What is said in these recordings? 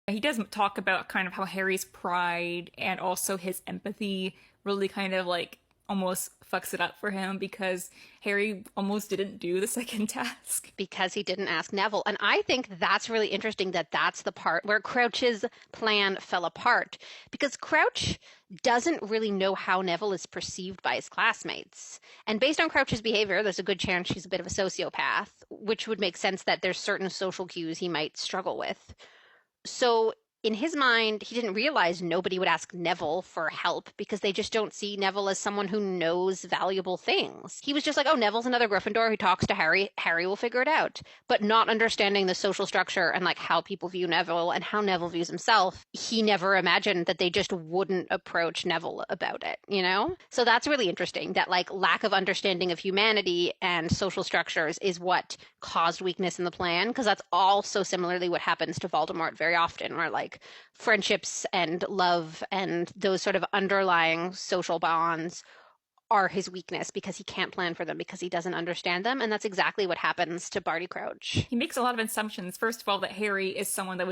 He does talk about kind of how Harry's pride and also his empathy really kind of like almost fucks it up for him because Harry almost didn't do the second task. Because he didn't ask Neville. And I think that's really interesting that that's the part where Crouch's plan fell apart because Crouch doesn't really know how Neville is perceived by his classmates. And based on Crouch's behavior, there's a good chance she's a bit of a sociopath, which would make sense that there's certain social cues he might struggle with. So in his mind, he didn't realize nobody would ask Neville for help because they just don't see Neville as someone who knows valuable things. He was just like, oh, Neville's another Gryffindor who talks to Harry. Harry will figure it out. But not understanding the social structure and like how people view Neville and how Neville views himself, he never imagined that they just wouldn't approach Neville about it, you know? So that's really interesting that like lack of understanding of humanity and social structures is what caused weakness in the plan because that's also similarly what happens to Voldemort very often where like friendships and love and those sort of underlying social bonds are his weakness because he can't plan for them because he doesn't understand them. And that's exactly what happens to Barty Crouch. He makes a lot of assumptions. First of all, that Harry is someone that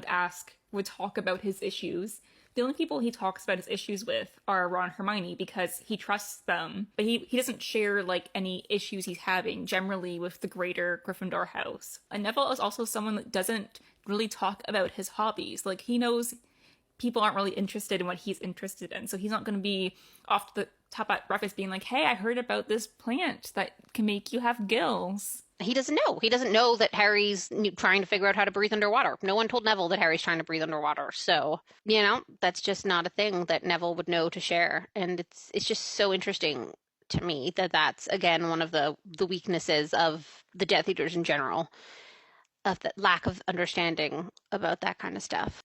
would talk about his issues. The only people he talks about his issues with are Ron and Hermione because he trusts them, but he doesn't share like any issues he's having generally with the greater Gryffindor house. And Neville is also someone that doesn't really talk about his hobbies. Like he knows people aren't really interested in what he's interested in, so he's not going to be off the top at breakfast being like, "Hey, I heard about this plant that can make you have gills." He doesn't know. He doesn't know that Harry's trying to figure out how to breathe underwater. No one told Neville that Harry's trying to breathe underwater. So, you know, that's just not a thing that Neville would know to share. And it's just so interesting to me that that's again one of the weaknesses of the Death Eaters in general, of the lack of understanding about that kind of stuff.